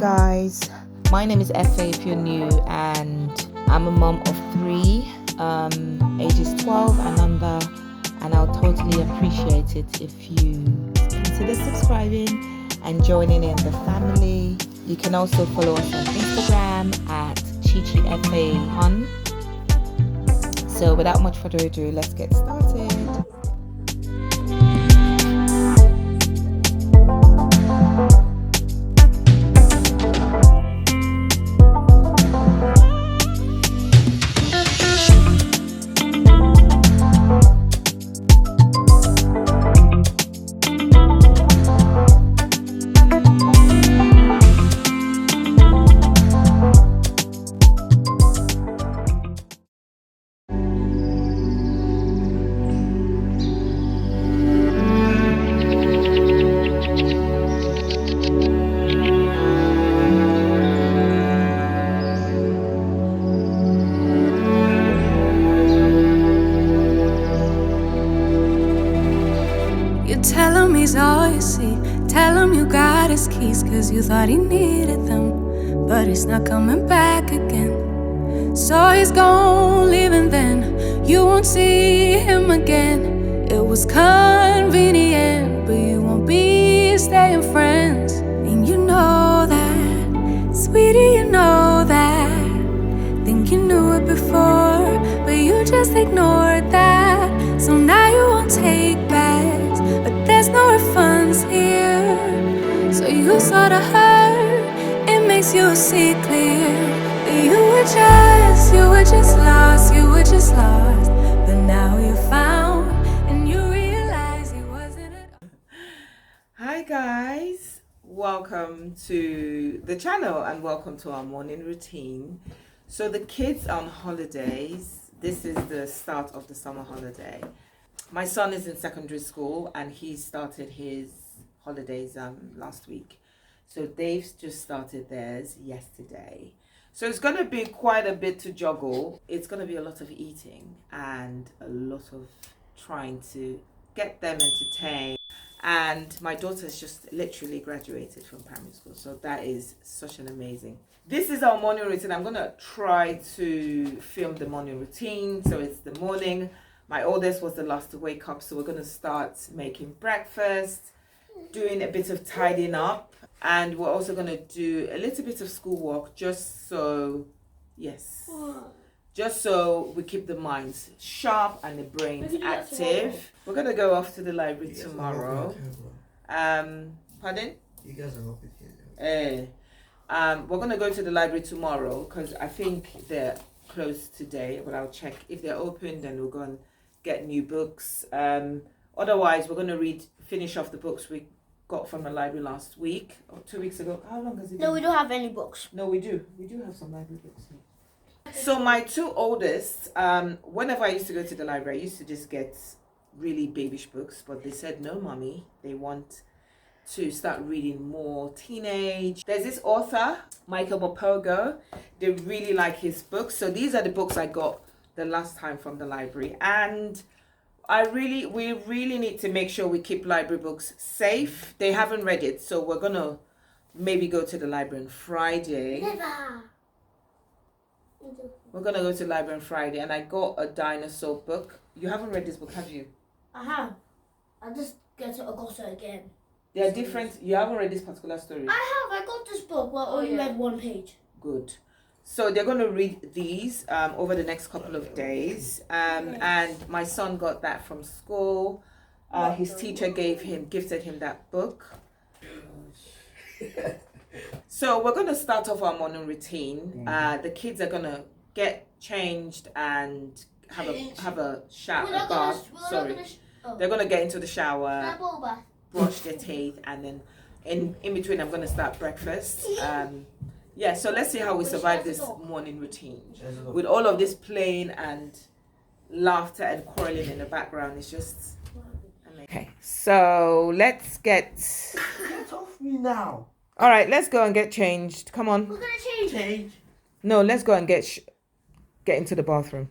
guys, my name is Efe if you're new, and I'm a mom of 3, ages 12 and under, and I'll totally appreciate it if you consider subscribing and joining in the family. You can also follow us on Instagram at Chichi Efe. So without much further ado, let's get started. Tell him he's all you see. Tell him you got his keys, cause you thought he needed them, but he's not coming back again. So he's gone, leaving then. You won't see him again. It was convenient, but you won't be staying friends. And you know that, sweetie, you know that. Think you knew it before, but you just ignored that. So now you won't take bags, but there's no refunds here. So you sorta hurt, it makes you see clear. But you were just lost, but now you found, and you realize he wasn't at all. Hi guys, welcome to the channel and welcome to our morning routine. So the kids are on holidays. This is the start of the summer holiday. My son is in secondary school and he started his holidays last week. So they've just started theirs yesterday. So it's going to be quite a bit to juggle. It's going to be a lot of eating and a lot of trying to get them entertained. And my daughter's just literally graduated from primary school. So that is such an amazing. This is our morning routine. I'm going to try to film the morning routine. So it's the morning. My oldest was the last to wake up. So we're going to start making breakfast, doing a bit of tidying up. And we're also going to do a little bit of schoolwork just so, just so we keep the minds sharp and the brains active. We're going to go off to the library tomorrow. Pardon? You guys are helping here. We're going to go to the library tomorrow because I think they're closed today, but I'll check. If they're open, then we'll go and get new books. Otherwise, we're going to finish off the books we got from the library last week or 2 weeks ago. How long has it been? No, we don't have any books. No, we do. We do have some library books here. So my 2 oldest, whenever I used to go to the library, I used to just get really babyish books, but they said, no, mommy, they want to start reading more teenage. There's this author, Michael Mopogo. They really like his books. So these are the books I got the last time from the library. And we really need to make sure we keep library books safe. They haven't read it, so we're going to maybe go to the library on Friday. Never. We're going to go to the library on Friday, and I got a dinosaur book. You haven't read this book, have you? I have. I just got it again. They are different. You haven't read this particular story? I have. I got this book, but only read 1 page. Good. So they're going to read these over the next couple of days. And my son got that from school. His teacher gifted him that book. So we're going to start off our morning routine. The kids are going to get changed and have a shower, a bath. They're going to get into the shower, brush their teeth, and then in between I'm going to start breakfast. So let's see how we survive this morning routine with all of this playing and laughter and quarreling in the background. It's just amazing. Okay, so let's get off me now. All right, let's go and get changed. Come on. We're gonna change. No, let's go and get into the bathroom.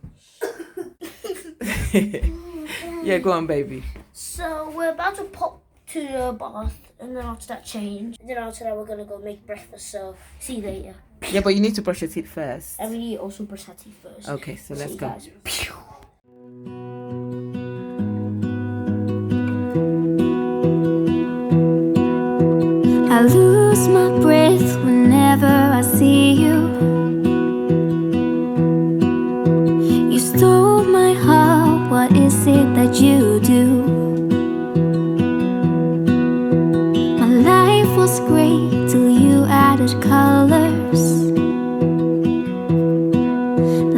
Yeah, go on, baby. So we're about to pop to the bath, and then after that change. And then after that we're gonna go make breakfast, so see you later. Yeah, but you need to brush your teeth first. And we need to also brush our teeth first. Okay, so let's you go. guys. I lose my breath whenever I see you. You stole my heart, what is it that you do? My life was great till you added colors.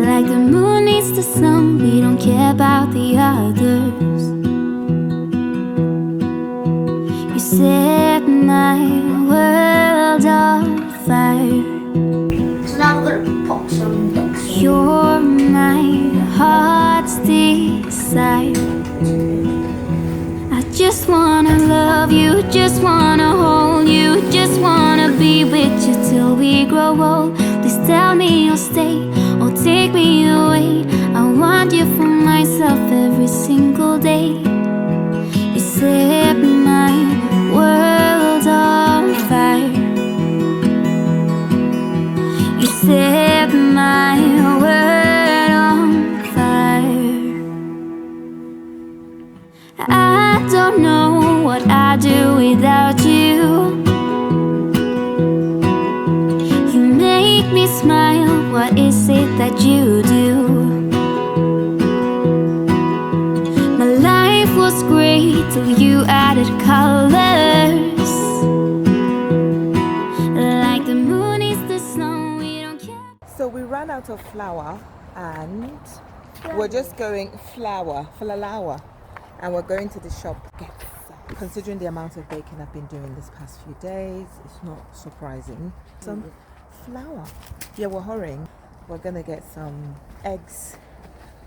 Like the moon needs the sun, we don't care about the others. You set my world on fire. So now we're gonna pop some ducks. You're my heart's desire. I just wanna love you, just wanna hold you, just wanna be with you till we grow old. Please tell me you'll stay or take me away. I want you for myself every single day. You set my world on fire. You set my world on fire. I don't know what I'd do without you. You make me smile, what is it that you do? My life was great till you added colors. Like the moon is the snow, we don't care. So we ran out of flour and we're just going flour, and we're going to the shop to get some. Considering the amount of baking I've been doing this past few days, it's not surprising. Some flour. Yeah, we're hurrying. We're gonna get some eggs.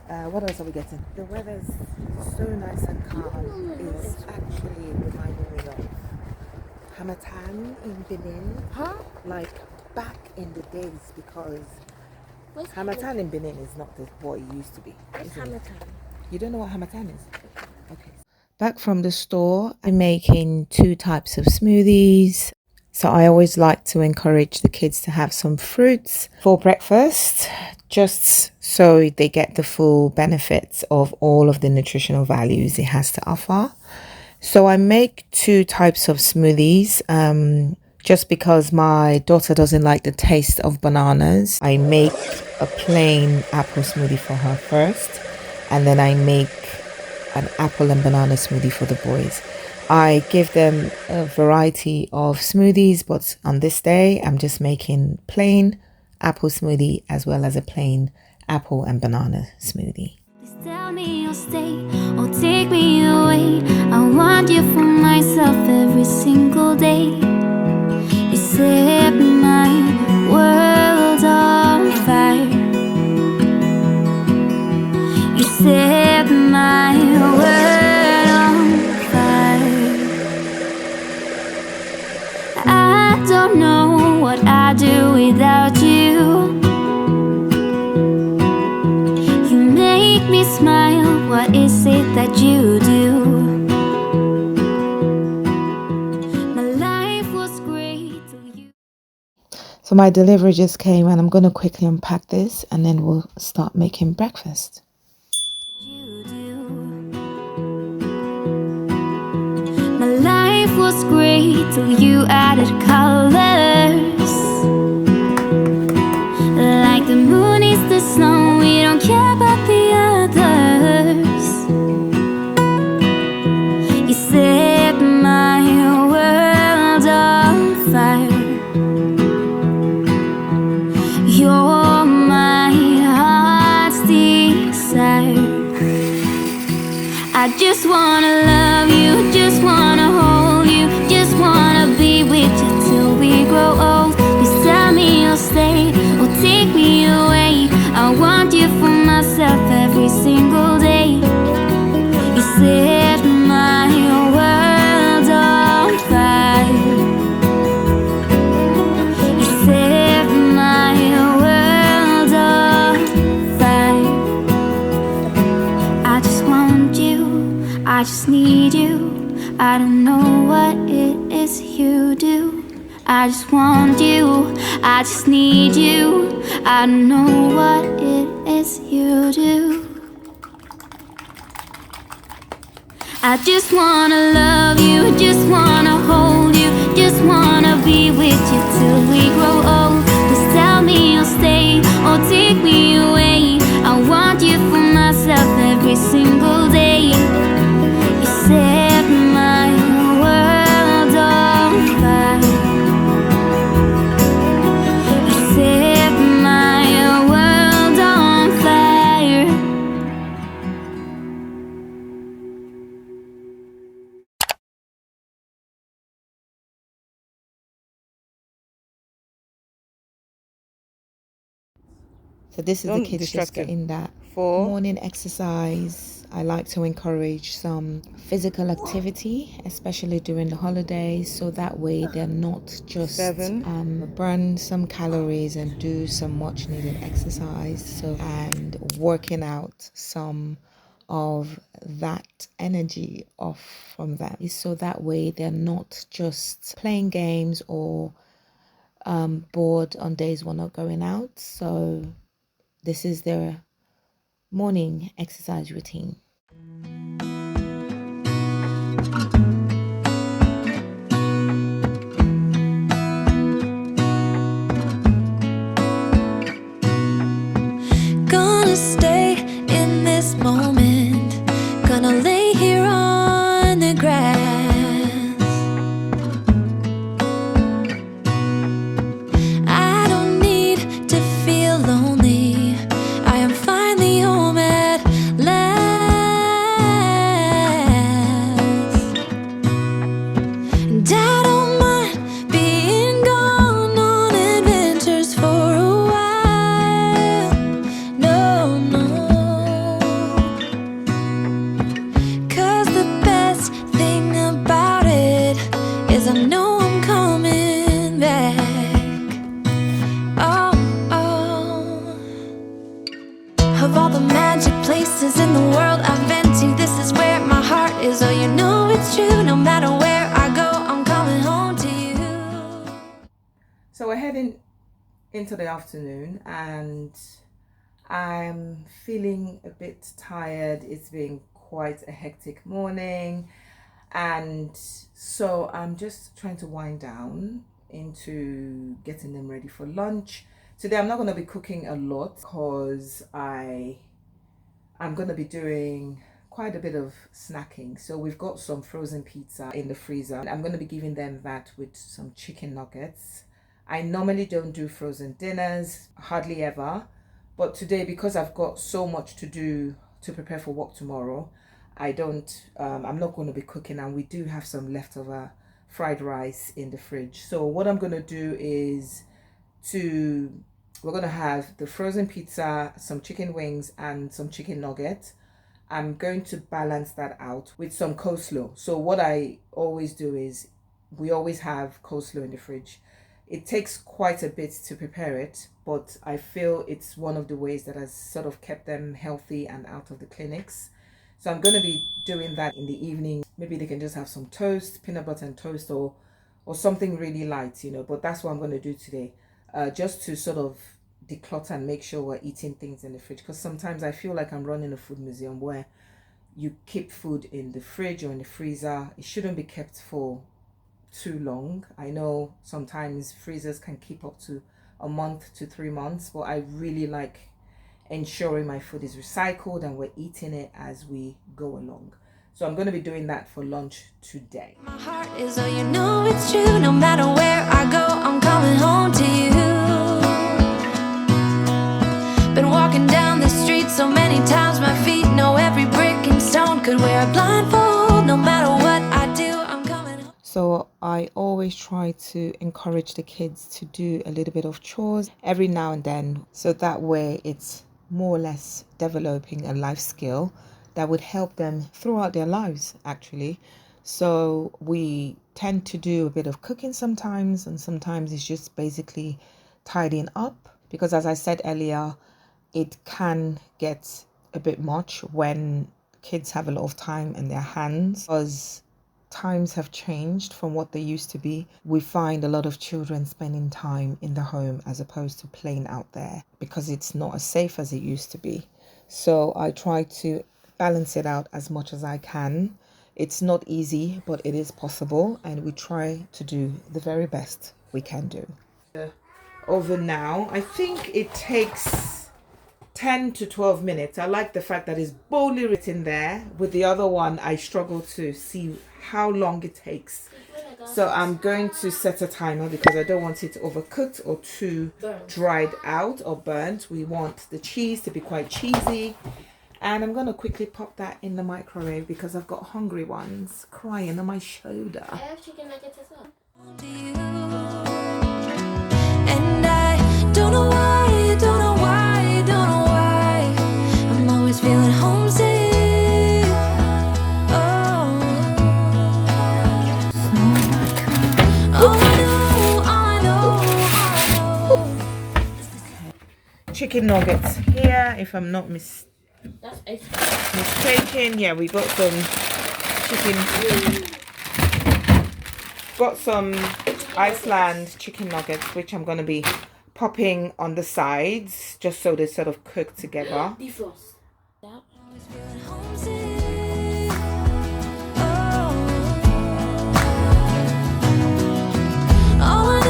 What else are we getting? The weather's so nice and calm. It's actually reminding me of Hamatan in Benin. Huh? Like back in the days, because What's Hamatan in Benin is not what it used to be. What's isn't it? Hamilton? You don't know what Hamatan is? Okay. Back from the store, I'm making 2 types of smoothies. So I always like to encourage the kids to have some fruits for breakfast, just so they get the full benefits of all of the nutritional values it has to offer. So I make 2 types of smoothies. Just because my daughter doesn't like the taste of bananas, I make a plain apple smoothie for her first, and then I make an apple and banana smoothie for the boys. I give them a variety of smoothies, but on this day, I'm just making plain apple smoothie as well as a plain apple and banana smoothie. Please tell me you'll stay or take me away. I want you for myself every single day. You set my world on fire. You set my world on fire. I don't know what I'd do without you. You make me smile, what is it that you do? My life was great till you. So my delivery just came and I'm going to quickly unpack this and then we'll start making breakfast. You do. My life was great till you added colors. Like the moon is the snow, we don't care about the others. You set my world on fire. You're my heart's desire. I just wanna love you, just wanna hold you, just wanna be with you till we grow old. Please tell me you'll stay or take me away. I want you for myself every single day. You set my world on fire. You set my world on fire. I just want you, I just need you. I don't know what it is you do. I just want you, I just need you. I don't know what it is you do. I just wanna love you, just wanna hold you, just wanna be with you till we grow old. Please tell me you'll stay or take me away. I want you for myself every single day. You set my world on fire. You set my world on fire. So this is the kids just getting that morning exercise. I like to encourage some physical activity, especially during the holidays, so that way they're not just burn some calories and do some much needed exercise, and working out some of that energy off from them, so that way they're not just playing games or bored on days we're not going out. So this is their morning exercise routine. Gonna stay in this moment. Gonna lay here on the grass. I don't need to feel lonely. I am finally home at last. And I don't mind being gone on adventures for a while. No, no. 'Cause the best thing about it is I know I'm coming back. Oh, oh. Of all the magic places in the world I've been to, this is where my heart is. Oh, you know it's true. No matter where I go, I'm coming home to you. So we're heading into the afternoon and I'm feeling a bit tired. It's been quite a hectic morning, and so I'm just trying to wind down into getting them ready for lunch. Today I'm not going to be cooking a lot because I'm going to be doing quite a bit of snacking. So we've got some frozen pizza in the freezer. I'm going to be giving them that with some chicken nuggets. I normally don't do frozen dinners, hardly ever. But today, because I've got so much to do to prepare for work tomorrow, I'm not going to be cooking, and we do have some leftover fried rice in the fridge. So what I'm going to do is we're going to have the frozen pizza, some chicken wings and some chicken nuggets. I'm going to balance that out with some coleslaw. So what I always do is we always have coleslaw in the fridge. It takes quite a bit to prepare it, but I feel it's one of the ways that has sort of kept them healthy and out of the clinics. So I'm going to be doing that in the evening. Maybe they can just have some toast, peanut butter and toast, or something really light, but that's what I'm going to do today, just to sort of declutter and make sure we're eating things in the fridge, because sometimes I feel like I'm running a food museum where you keep food in the fridge or in the freezer. It shouldn't be kept for too long. I know sometimes freezers can keep up to a month to 3 months, but I really like ensuring my food is recycled and we're eating it as we go along. So I'm going to be doing that for lunch today. My heart is, oh, you know it's true. No matter where I go, I'm coming home to you. Been walking down the street so many times, my feet know every brick and stone. Could wear a blindfold, no matter what I do, I'm coming home. So I always try to encourage the kids to do a little bit of chores every now and then, so that way it's more or less developing a life skill that would help them throughout their lives, actually. So we tend to do a bit of cooking sometimes, and sometimes it's just basically tidying up, because as I said earlier, it can get a bit much when kids have a lot of time in their hands, because times have changed from what they used to be. We find a lot of children spending time in the home as opposed to playing out there because it's not as safe as it used to be. So I try to balance it out as much as I can. It's not easy, but it is possible, and we try to do the very best we can do. Over now, I think it takes 10 to 12 minutes. I like the fact that it's boldly written there. With the other one, I struggle to see how long it takes. So I'm going to set a timer because I don't want it overcooked or too dried out or burnt. We want the cheese to be quite cheesy. And I'm going to quickly pop that in the microwave because I've got hungry ones crying on my shoulder. I have chicken nuggets as well. And I don't know why, don't know why, don't know why I'm always feeling homesick. Oh, all I know. Chicken nuggets here, if I'm not That's ice mistaken. Yeah, we got some chicken. Got some Iceland chicken nuggets, which I'm going to be popping on the sides just so they sort of cook together. defrost. Always feeling homesick. All I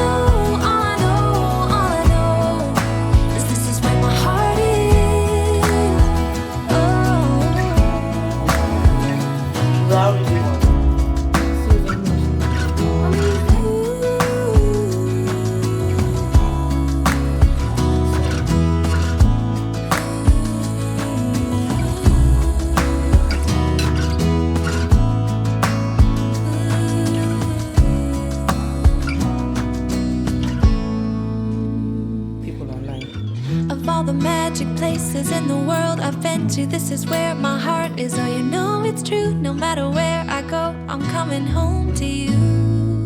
know is this is where my heart is. People online. Of all the magic places in the world I've been to, this is where my heart is. Oh, you know it's true. No matter where I go, I'm coming home to you.